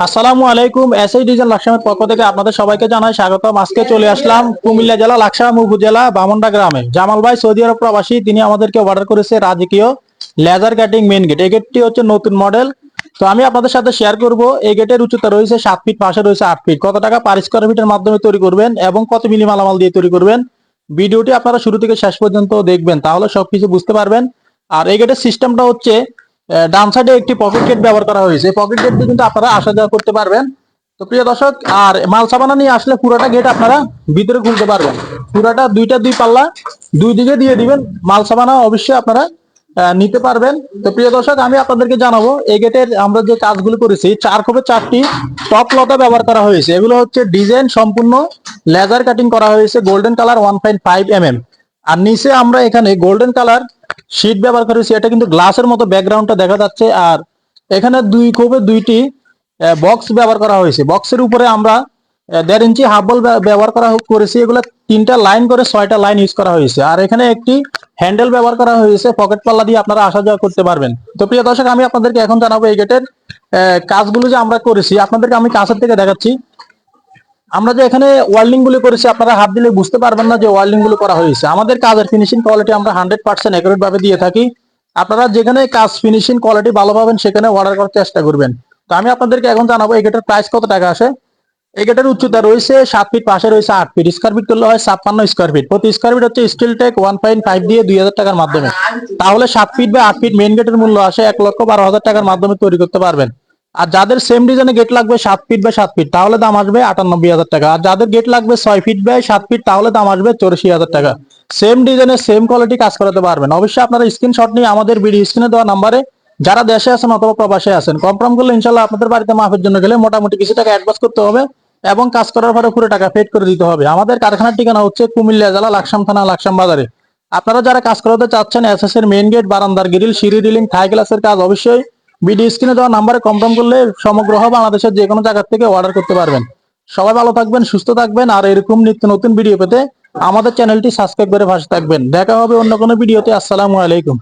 আসসালামু আলাইকুম। SS design লাকসামের পক্ষ থেকে আপনাদের সবাইকে জানাই স্বাগতম। আজকে চলে আসলাম কুমিল্লা জেলা লাকসাম উপজেলা বামনডা গ্রামে। জামাল ভাই সৌদি আরব প্রবাসী, তিনি আমাদেরকে অর্ডার করেছে রাজকীয় লেজার কাটিং মেন গেট। এই গেটটি হচ্ছে নতুন মডেল। তো আমি আপনাদের সাথে শেয়ার করব এই গেটের উচ্চতা রয়েছে 7 ফিট, পাশে রয়েছে 8 ফিট। কত টাকা পার স্কয়ার ফিটের মাধ্যমে তৈরি করবেন এবং কত মিলি মালামাল দিয়ে তৈরি করবেন, ভিডিওটি আপনারা শুরু থেকে শেষ পর্যন্ত দেখবেন, তাহলে সবকিছু বুঝতে পারবেন। আর এই গেটের সিস্টেমটা হচ্ছে ডান সাইডে একটি পকেট গেট ব্যবহার করা হয়েছে। পকেট গেট দিয়ে কিন্তু আপনারা আসা যাওয়া করতে পারবেন। তো প্রিয় দর্শক, আর মাল সাবানা নিয়ে আসলে পুরোটা গেট আপনারা ভিতরে খুলতে পারবেন। পুরোটা দুই পাল্লা দুই দিকে দিয়ে দিবেন, মাল সাবানা অবশ্যই আপনারা নিতে পারবেন। তো প্রিয় দর্শক, আমি আপনাদেরকে জানাবো এই গেটের আমরা যে কাজগুলো করেছি, 4 টপ লতা ব্যবহার করা হয়েছে। এগুলো হচ্ছে ডিজাইন সম্পূর্ণ লেজার কাটিং করা হয়েছে, গোল্ডেন কালার 1.5 mm। আর নিচে আমরা এখানে গোল্ডেন কালার শীট ব্যবহার করেছি। এটা কিন্তু গ্লাসের মতো ব্যাকগ্রাউন্ডটা দেখা যাচ্ছে। আর এখানে দুইটি বক্স ব্যবহার করা হয়েছে। বক্সের উপরে আমরা 1.5 ইঞ্চি হাফ বল ব্যবহার করেছি। এগুলো 3টা লাইন করে 6টা লাইন ইউজ করা হয়েছে। আর এখানে একটি হ্যান্ডেল ব্যবহার করা হয়েছে, পকেট পাল্লা দিয়ে আপনারা আসা যাওয়া করতে পারবেন। তো প্রিয় দর্শক, আমি আপনাদেরকে এখন জানাবো এই গেটের কাজগুলো যে আমরা করেছি। আপনাদেরকে আমি কাছের থেকে দেখাচ্ছি। আমরা যে এখানে ওয়ার্ল্ডিং গুলো করেছি, আপনারা হাত দিলে বুঝতে পারবেন না যে ওয়ার্ল্ডিং গুলো করা হয়েছে। আমাদের কাজের ফিনিশিং কোয়ালিটি আমরা 100% একুরেট ভাবে দিয়ে থাকি। আপনারা যেখানে কাজ ফিনিশিং কোয়ালিটি ভালো পাবেন সেখানে অর্ডার করার চেষ্টা করবেন। তো আমি আপনাদেরকে এখন জানাবো এই গেটের প্রাইস কত টাকা আসে। এই গেটের উচ্চতা রয়েছে 7 ফিট, পাশে রয়েছে 8 ফিট। স্কয়ার ফিট করলে হয় 56 স্কয়ার ফিট। প্রতি স্কয়ার ফিট হচ্ছে স্টিল টেক 1.5 দিয়ে 2000 টাকার মাধ্যমে। তাহলে 7 ফিট বা 8 ফিট মেইন গেটের মূল্য আসে 1,12,000 টাকার মাধ্যমে তৈরি করতে পারবেন। আর যাদের সেম ডিজাইনে গেট লাগবে 7 ফিট বা 7 ফিট, তাহলে দাম আসবে 98,000 টাকা। আর যাদের গেট লাগবে 6 ফিট বা 7 ফিট, তাহলে দাম আসবে 84,000 টাকা। সেম ডিজাইনে সেম কোয়ালিটি কাজ করাতে পারবেন। অবশ্যই আপনারা স্ক্রিনশট নিয়ে আমাদের ভিডিও স্ক্রিনে দেওয়া নাম্বারে যারা দেশে আছেন অথবা প্রবাসে আছেন কনফার্ম করলে ইনশাআল্লাহ আপনাদের বাড়িতে মাপের জন্য গেলে মোটামুটি কিছু টাকা অ্যাডভান্স করতে হবে এবং কাজ করার পরে পুরো টাকা পেড করে দিতে হবে। আমাদের কারখানার ঠিকানা হচ্ছে কুমিল্লা জেলা লাকসাম থানা, লাকসাম বাজারে। আপনারা যারা কাজ করাতে চাচ্ছেন এসএস এর মেইন গেট, বারান্দার গ্রিল, সিঁড়ি রিলিং, থাই গ্লাসের কাজ, অবশ্যই ভিডিও স্ক্রিনে দেওয়া নাম্বারে কনফার্ম করলে সমগ্র বাংলাদেশের যে কোনো জায়গা থেকে অর্ডার করতে পারবেন। সবাই ভালো থাকবেন, সুস্থ থাকবেন। আর এরকম নিত্য নতুন ভিডিও পেতে আমাদের চ্যানেলটি সাবস্ক্রাইব করে পাশে থাকবেন। দেখা হবে অন্য কোনো ভিডিওতে। আসসালামু আলাইকুম।